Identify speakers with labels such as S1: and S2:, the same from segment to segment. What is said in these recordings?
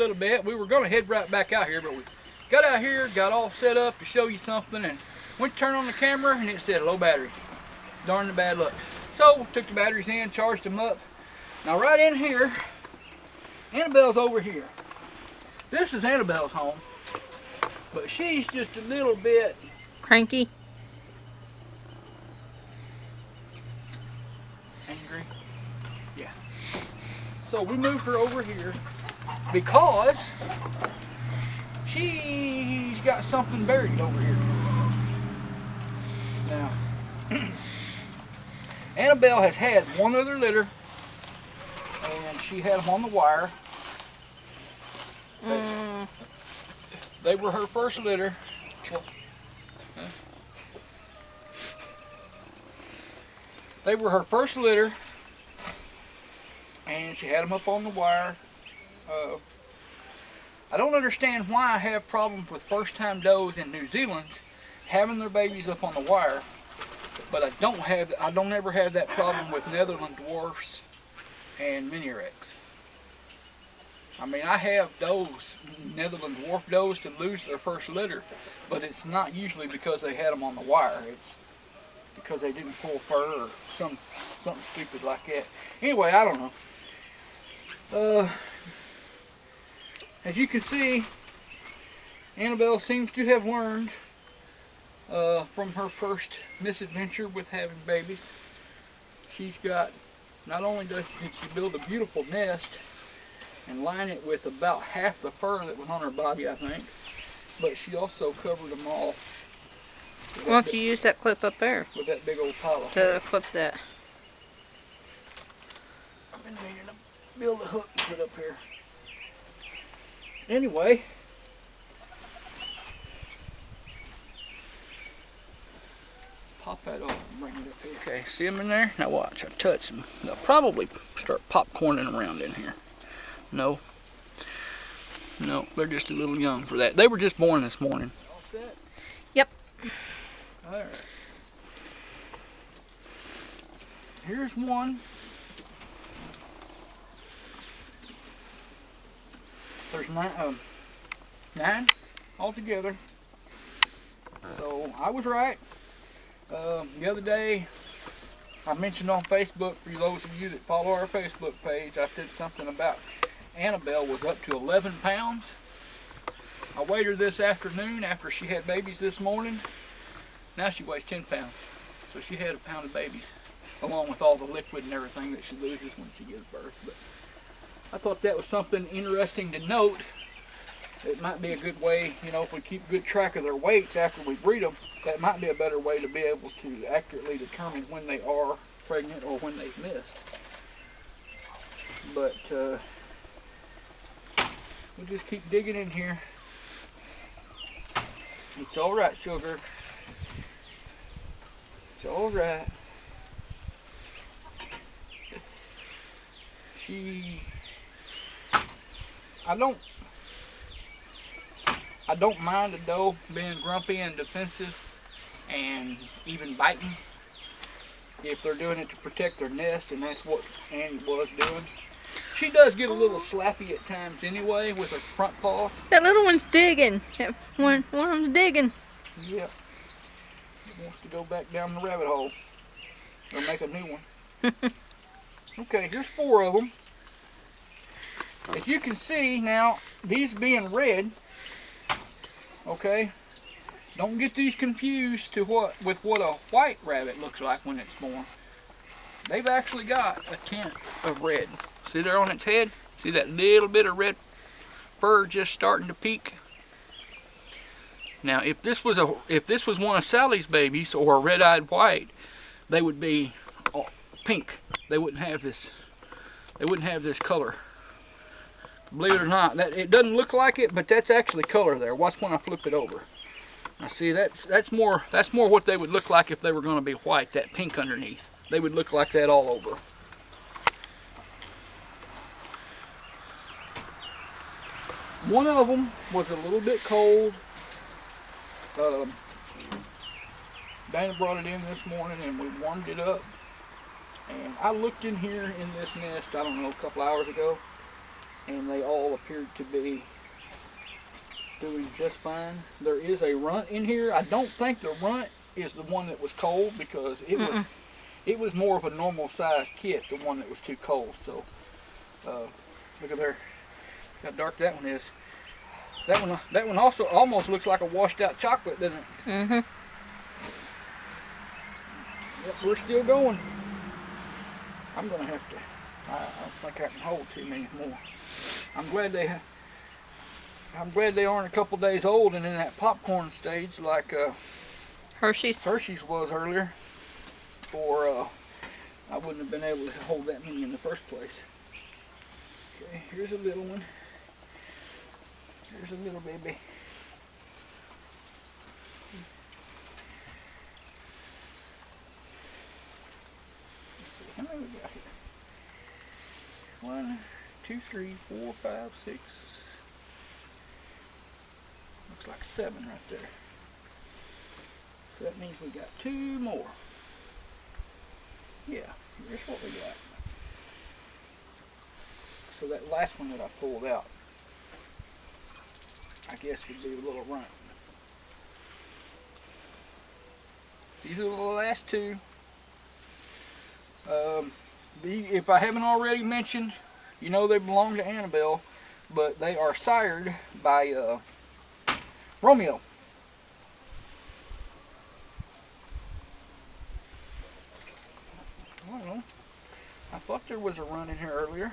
S1: little bit. We were going to head right back out here, but we got out here, got all set up to show you something, and went to turn on the camera, and it said low battery. Darn the bad luck. So, took the batteries in, charged them up. Now right in here, Annabelle's over here. This is Annabelle's home, but she's just a little bit
S2: cranky.
S1: Angry. Yeah. So we moved her over here because she's got something buried over here. Now, Annabelle has had one other litter, and she had them on the wire. They were her first litter. They were her first litter, and she had them up on the wire. I don't understand why I have problems with first-time does in New Zealand having their babies up on the wire, but I don't ever have that problem with Netherland dwarfs and mini Rex. I mean, I have does, Netherland dwarf does, to lose their first litter, but it's not usually because they had them on the wire. It's because they didn't pull fur or something stupid like that. Anyway, I don't know. As you can see, Annabelle seems to have learned from her first misadventure with having babies. She's got, not only did she build a beautiful nest and line it with about half the fur that was on her body, I think, but she also covered them all.
S2: Why don't you use that clip up there
S1: with that big old pile of hair.
S2: to clip that?
S1: I've been meaning to build a hook and put up here. Anyway, pop that off and bring it up here. Okay, see them in there? Now watch, I touch them. They'll probably start popcorning around in here. No, they're just a little young for that. They were just born this morning. All set?
S2: Yep.
S1: All right. Here's one. There's nine altogether. So I was right. The other day, I mentioned on Facebook, for those of you that follow our Facebook page, I said something about Annabelle was up to 11 pounds. I weighed her this afternoon after she had babies this morning. Now she weighs 10 pounds. So she had a pound of babies, along with all the liquid and everything that she loses when she gives birth. But I thought that was something interesting to note. It might be a good way, you know, if we keep good track of their weights after we breed them, that might be a better way to be able to accurately determine when they are pregnant or when they've missed. But we'll just keep digging in here. It's all right, sugar. It's all right. I don't mind a doe being grumpy and defensive and even biting if they're doing it to protect their nest, and that's what Annie was doing. She does get a little slappy at times anyway with her front paws.
S2: That little one's digging. One of them's digging.
S1: Yep. It wants to go back down the rabbit hole or make a new one. Okay, here's 4 of them. As you can see now, these being red, okay, don't get these confused with what a white rabbit looks like when it's born. They've actually got a tint of red. See there on its head? See that little bit of red fur just starting to peek? Now, if this was one of Sally's babies or a red-eyed white, they would be pink. They wouldn't have this. They wouldn't have this color. Believe it or not, it doesn't look like it, but that's actually color there. Watch when I flip it over. Now see, that's more what they would look like if they were going to be white. That pink underneath, they would look like that all over. One of them was a little bit cold. Dana brought it in this morning and we warmed it up. And I looked in here in this nest, I don't know, a couple hours ago. and they all appeared to be doing just fine. There is a runt in here. I don't think the runt is the one that was cold, because it was more of a normal sized kit, the one that was too cold. So look at there, how dark that one is. That one also almost looks like a washed out chocolate, doesn't it?
S2: Mm-hmm.
S1: Yep, we're still going. I'm gonna have to. I don't think I can hold too many more. I'm glad they aren't a couple days old and in that popcorn stage like
S2: Hershey's.
S1: Hershey's was earlier, or I wouldn't have been able to hold that many in the first place. Okay, here's a little one. Here's a little baby. How many we got here? 1, 2, 3, 4, 5, 6. Looks like 7 right there. So that means we got 2 more. Yeah, here's what we got. So that last one that I pulled out, I guess would be a little runt. These are the last 2. If I haven't already mentioned, you know they belong to Annabelle, but they are sired by Romeo. I don't know. I thought there was a run in here earlier.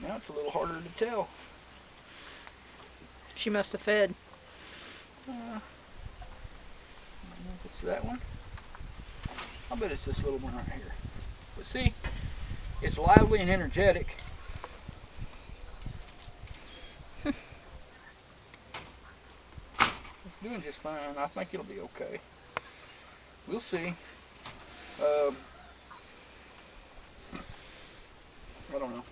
S1: Now it's a little harder to tell.
S2: She must have fed.
S1: I don't know if it's that one. I bet it's this little one right here. But see, it's lively and energetic. It's doing just fine. I think it'll be okay. We'll see. I don't know.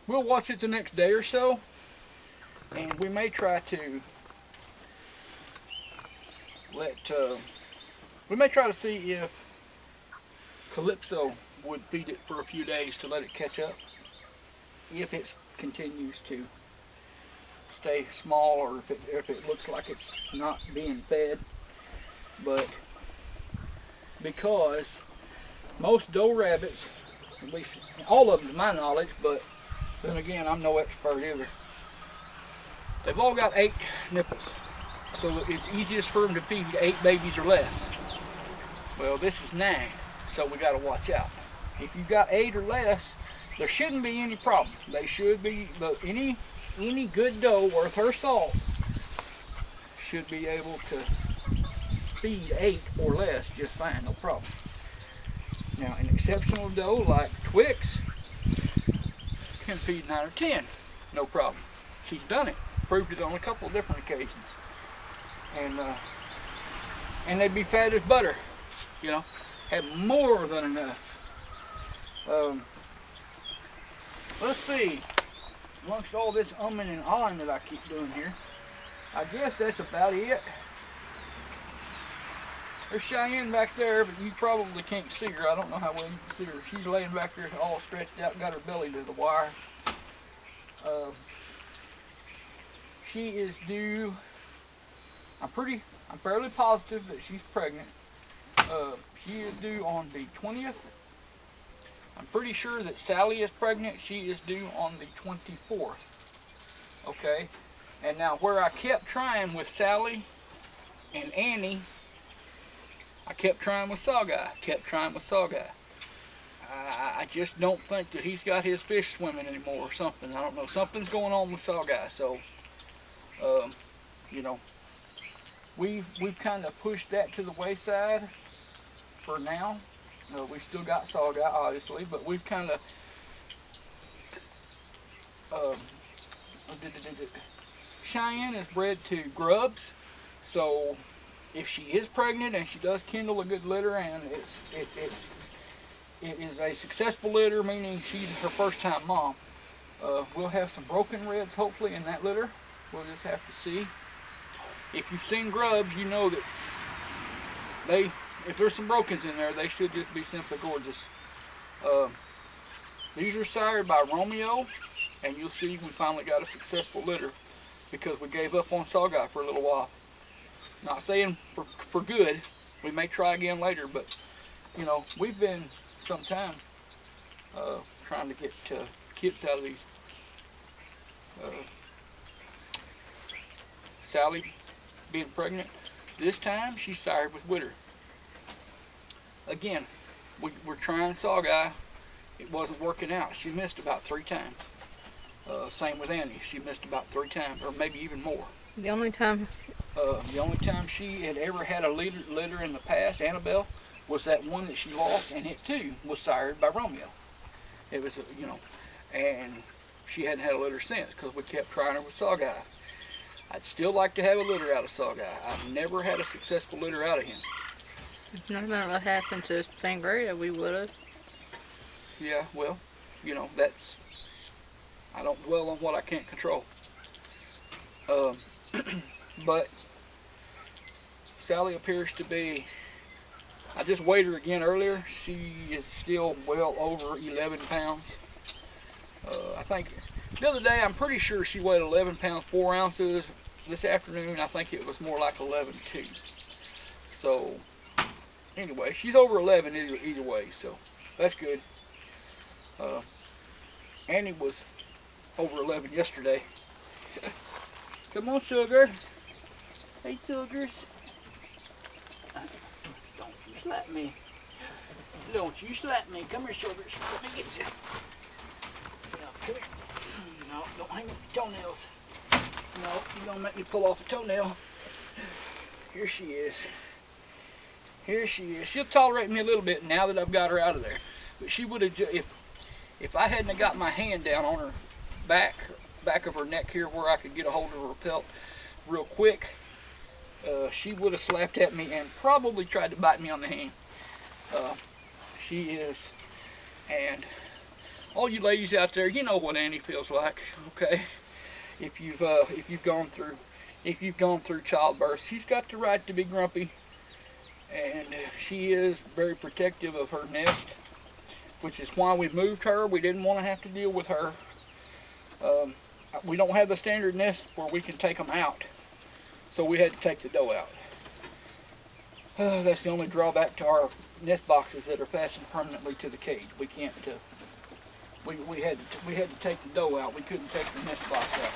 S1: We'll watch it the next day or so, and we may try to see if Calypso would feed it for a few days to let it catch up, if it continues to stay small, or if it looks like it's not being fed. But because most doe rabbits, at least all of them to my knowledge, but then again, I'm no expert either, they've all got 8 nipples, so it's easiest for them to feed 8 babies or less. Well, this is 9, so we got to watch out. If you've got 8 or less, there shouldn't be any problem. They should be, any good doe worth her salt should be able to feed 8 or less just fine, no problem. Now, an exceptional doe like Twix can feed 9 or 10, no problem. She's done it, proved it on a couple of different occasions, and they'd be fat as butter, you know, have more than enough. Let's see, amongst all this umming and ahhing that I keep doing here, I guess that's about it. There's Cheyenne back there, but you probably can't see her. I don't know how well you can see her. She's laying back there all stretched out, got her belly to the wire. She is due, I'm fairly positive that she's pregnant. She is due on the 20th. I'm pretty sure that Sally is pregnant. She is due on the 24th. Okay? And now where I kept trying with Sally and Annie, I kept trying with Saw Guy. I just don't think that he's got his fish swimming anymore or something. I don't know. Something's going on with Saw Guy. So, you know, we've kind of pushed that to the wayside for now. We still got Saw Guy, obviously, but we've kind of Cheyenne is bred to grubs, so if she is pregnant and she does kindle a good litter, and it is a successful litter, meaning she's her first time mom, we'll have some broken reds hopefully in that litter. We'll just have to see. If you've seen grubs, you know that if there's some brokens in there, they should just be simply gorgeous. These are sired by Romeo, and you'll see we finally got a successful litter because we gave up on Saw Guy for a little while. Not saying for good. We may try again later, but you know, we've been some time trying to get kits out of these. Sally being pregnant, this time she's sired with Witter. Again, we're trying Saw Guy. It wasn't working out. She missed about 3 times. Same with Annie. She missed about 3 times, or maybe even more.
S2: The only time
S1: she had ever had a litter in the past, Annabelle, was that one that she lost, and it too was sired by Romeo. It was, you know, and she hadn't had a litter since because we kept trying her with Saw Guy. I'd still like to have a litter out of Saw Guy. I've never had a successful litter out of him.
S2: if nothing that happened to Sangria, we would have.
S1: Yeah, well, you know, that's, I don't dwell on what I can't control. But Sally appears to be, I just weighed her again earlier. She is still well over 11 pounds. I think the other day, I'm pretty sure she weighed 11 pounds 4 ounces. This afternoon, I think it was more like 11.2. So anyway, she's over 11 either way, so that's good. Annie was over 11 yesterday. Come on, sugar. Hey, sugars. Don't you slap me. Don't you slap me. Come here, sugars. Let me get you. No, come here. No, don't hang up your toenails. No, you're going to make me pull off a toenail. Here she is. Here she is. She'll tolerate me a little bit now that I've got her out of there. But she would have, if I hadn't got my hand down on her back of her neck here where I could get a hold of her pelt real quick, she would have slapped at me and probably tried to bite me on the hand. She is, and all you ladies out there, you know what Annie feels like, okay? If you've gone through childbirth, she's got the right to be grumpy, and she is very protective of her nest, which is why we moved her. We didn't want to have to deal with her. We don't have the standard nest where we can take them out, so we had to take the doe out. That's the only drawback to our nest boxes that are fastened permanently to the cage. We can't. We had to take the doe out. We couldn't take the nest box out.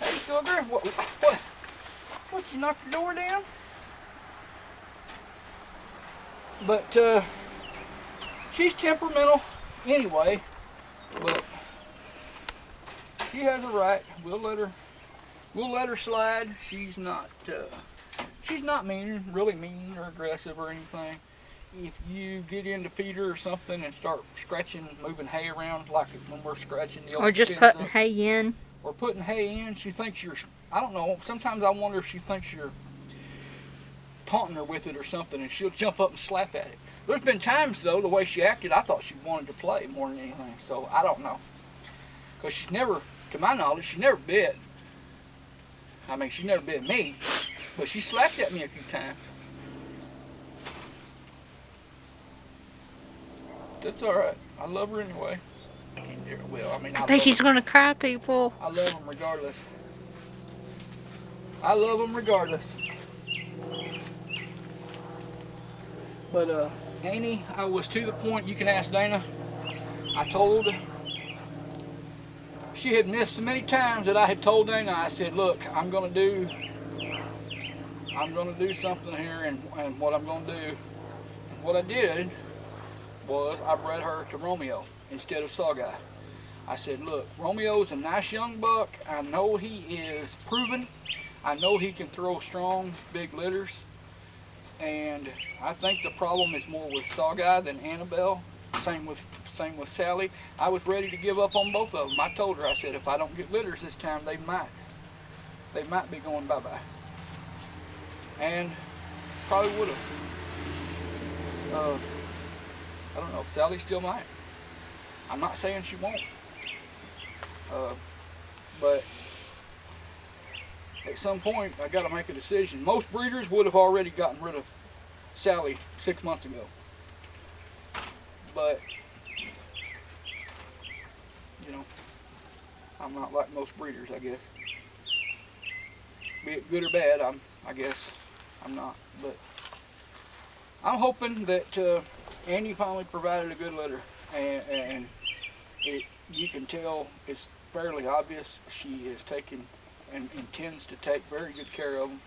S1: Hey, sugar, what? You knocked your door down? But she's temperamental anyway. But she has a right. We'll let her slide. She's not really mean or aggressive or anything. If you get in to feed her or something and start scratching, moving hay around like when we're scratching the old
S2: Or just
S1: skins
S2: putting
S1: up,
S2: hay in.
S1: or putting hay in, she thinks you're, I don't know, sometimes I wonder if she thinks you're taunting her with it or something, and she'll jump up and slap at it. There's been times, though, the way she acted, I thought she wanted to play more than anything, so I don't know. Because she's never, to my knowledge, she never bit. I mean, she never bit me, but she slapped at me a few times. That's all right. I love her anyway. Well, I mean,
S2: I think he's gonna cry, people.
S1: I love him regardless. I love him regardless. But Annie, I was to the point. You can ask Dana. I told. She had missed so many times that I had told Dana. I said, "Look, I'm gonna do something here, and what I'm gonna do." And what I did was I bred her to Romeo instead of Saw Guy. I said, look, Romeo's a nice young buck. I know he is proven. I know he can throw strong, big litters. And I think the problem is more with Saw Guy than Annabelle. Same with Sally. I was ready to give up on both of them. I told her, I said, if I don't get litters this time, they might be going bye-bye. And probably would have. I don't know if Sally still might. I'm not saying she won't. But at some point, I got to make a decision. Most breeders would have already gotten rid of Sally 6 months ago. But you know, I'm not like most breeders, I guess. Be it good or bad, I guess I'm not. But I'm hoping that Andy finally provided a good litter, and you can tell it's fairly obvious she is taking and intends to take very good care of them.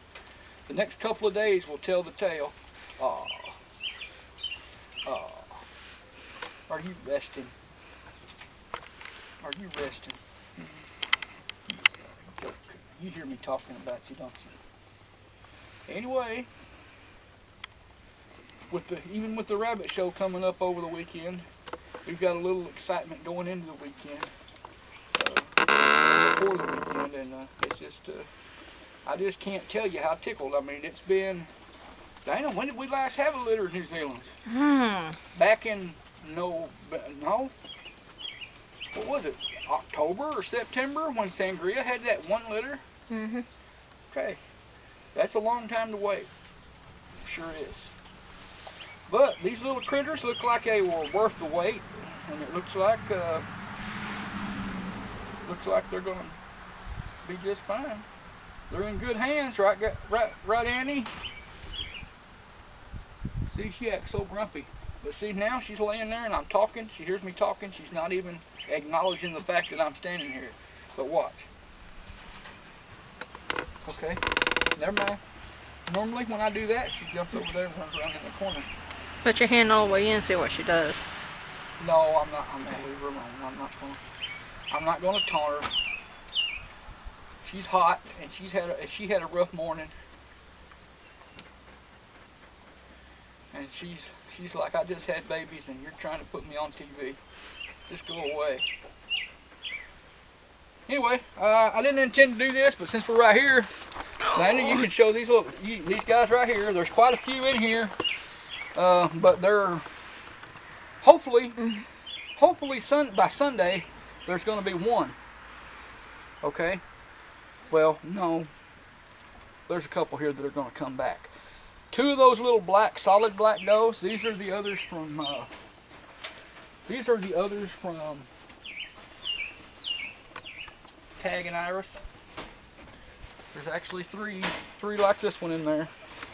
S1: The next couple of days will tell the tale. Oh, oh. Are you resting? Are you resting? You hear me talking about you, don't you? Anyway, even with the rabbit show coming up over the weekend, we've got a little excitement going into the weekend, before the weekend, and it's just, I just can't tell you how tickled. I mean, it's been, Dana, when did we last have a litter in New Zealand? Back in, no, what was it, October or September, when Sangria had that one litter? Okay, that's a long time to wait. Sure is. But these little critters look like they were worth the wait, and it looks like they're going to be just fine. They're in good hands, right, Annie? See, she acts so grumpy. But see, now she's laying there and I'm talking. She hears me talking. She's not even acknowledging the fact that I'm standing here. But watch. Okay, never mind. Normally when I do that, she jumps over there and runs around in the corner.
S2: Put your hand all the way in and see what she does.
S1: No, I'm not. I'm gonna leave her alone. I'm not gonna taunt her. She's hot and she had a rough morning. And she's like, I just had babies and you're trying to put me on TV. Just go away. Anyway, I didn't intend to do this, but since we're right here, Dana, you can show these guys right here. There's quite a few in here, but they're hopefully by Sunday there's going to be one. Okay. Well, no, there's a couple here that are going to come back. Two of those little solid black does. These are the others from. Tag and Iris. There's actually three like this one in there.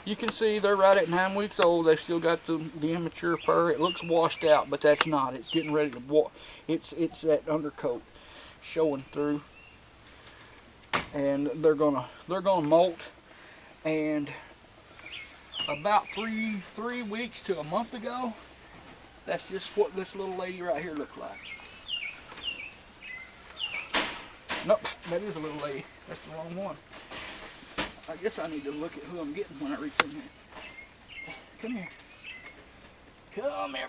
S1: You can see they're right at 9 weeks old. They've still got the immature fur. It looks washed out, but that's not. It's getting ready to walk. It's that undercoat showing through, and they're gonna molt. And about three weeks to a month ago, that's just what this little lady right here looked like. Nope, that is a little lady. That's the wrong one. I guess I need to look at who I'm getting when I reach in here. Come here. Come here,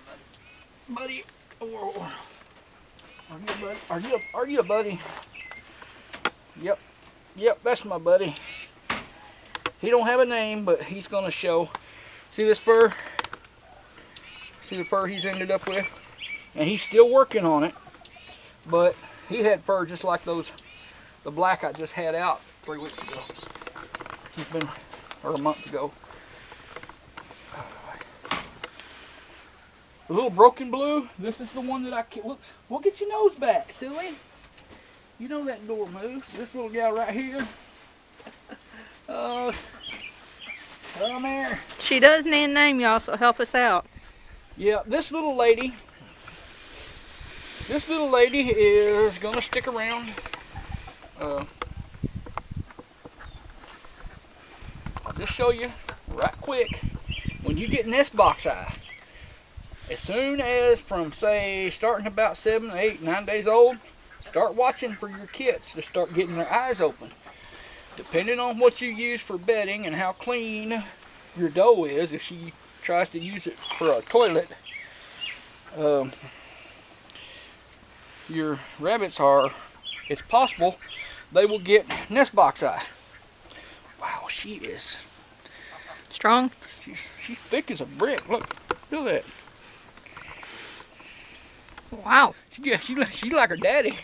S1: buddy. Oh. Are you a buddy? Yep, that's my buddy. He don't have a name, but he's gonna show. See this fur? See the fur he's ended up with? And he's still working on it, but he had fur just like the black I just had out 3 weeks ago. Or a month ago. The little broken blue, this is the one that I can't, whoops, well, get your nose back, silly. You know that door moves. This little gal right here. Come here.
S2: She does need a name, y'all, so help us out.
S1: Yeah, this little lady is gonna stick around. I'll just show you right quick. When you get nest box eye, as soon as from say starting about 7, 8, 9 days old, start watching for your kits to start getting their eyes open. Depending on what you use for bedding and how clean your doe is, if she tries to use it for a toilet, your rabbits it's possible they will get nest box eye. Wow, she is
S2: strong.
S1: She's thick as a brick. Look at that.
S2: Wow.
S1: She like her daddy.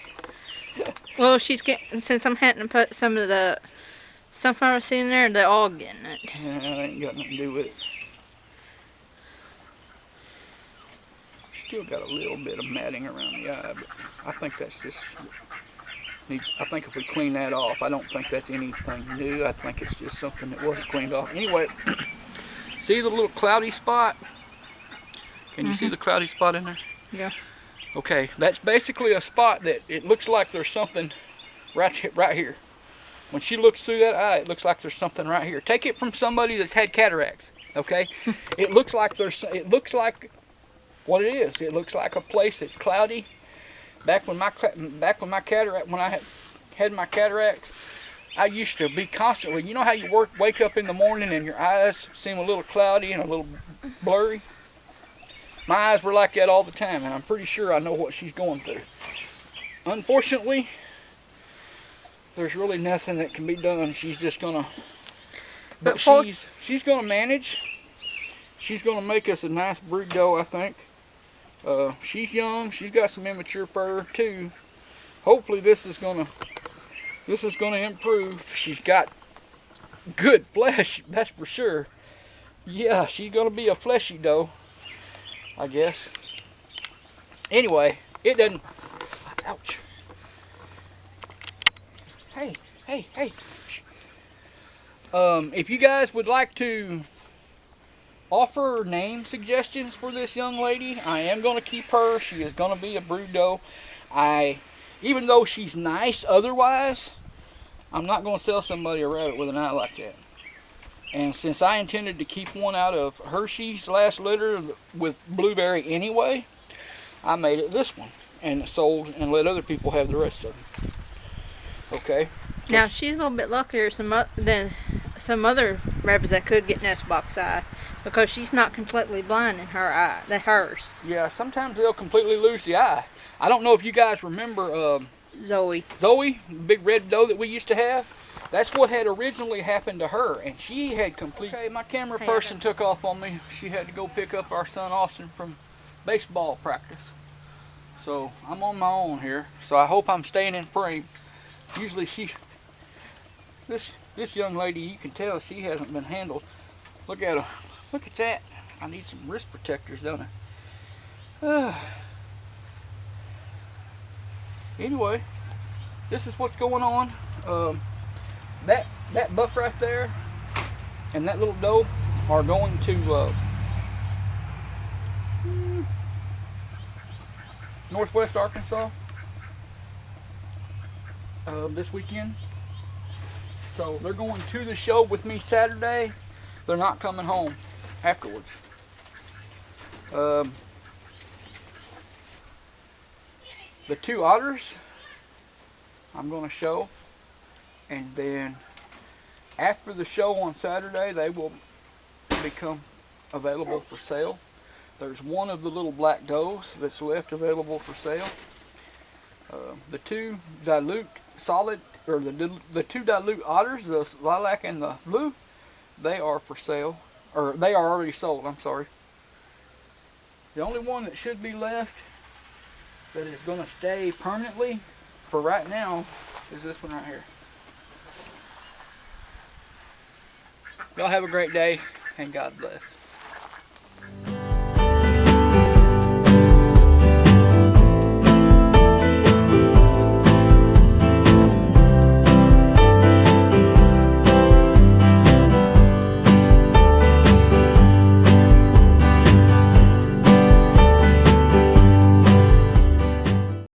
S2: Well, she's getting, since I'm having to put some of the sunflower seed in there, they're all getting it.
S1: Yeah, that ain't got nothing to do with it. still got a little bit of matting around the eye, but I think that's just needs. I think if we clean that off, I don't think that's anything new. I think it's just something that wasn't cleaned off. Anyway, see the little cloudy spot? Can you see the cloudy spot in there?
S2: Yeah.
S1: Okay, that's basically a spot that it looks like there's something right here. When she looks through that eye, it looks like there's something right here. Take it from somebody that's had cataracts, okay? It looks like what it is. It looks like a place that's cloudy. Back when I had my cataracts, I used to be constantly, you know how you wake up in the morning and your eyes seem a little cloudy and a little blurry? My eyes were like that all the time, and I'm pretty sure I know what she's going through. Unfortunately, there's really nothing that can be done. She's just gonna, but she's gonna manage. She's gonna make us a nice brood doe, I think. She's young. She's got some immature fur too. Hopefully, this is gonna improve. She's got good flesh, that's for sure. Yeah, she's gonna be a fleshy doe, I guess. Anyway, it doesn't. Ouch. Hey. If you guys would like to offer name suggestions for this young lady, I am going to keep her. She is going to be a brood doe. Even though she's nice otherwise, I'm not going to sell somebody a rabbit with an eye like that. And since I intended to keep one out of Hershey's last litter with Blueberry anyway, I made it this one and sold and let other people have the rest of them. Okay.
S2: Now she's a little bit luckier than some other rabbits that could get nest box eye, because she's not completely blind in her eye. Hers.
S1: Yeah, sometimes they'll completely lose the eye. I don't know if you guys remember
S2: Zoe,
S1: the big red doe that we used to have. That's what had originally happened to her, and she had Okay, my camera person took off on me. She had to go pick up our son Austin from baseball practice. So I'm on my own here. So I hope I'm staying in frame. Usually this young lady, you can tell she hasn't been handled. Look at her. Look at that. I need some wrist protectors, don't I? Anyway, this is what's going on. That buck right there and that little doe are going to Northwest Arkansas this weekend. So they're going to the show with me Saturday. They're not coming home afterwards. The two otters I'm going to show, and then after the show on Saturday they will become available for sale. There's one of the little black does that's left available for sale. The two dilute the two dilute otters, the lilac and the blue, they are for sale, or they are already sold, I'm sorry. The only one that should be left that is going to stay permanently for right now is this one right here. Y'all have a great day, and God bless.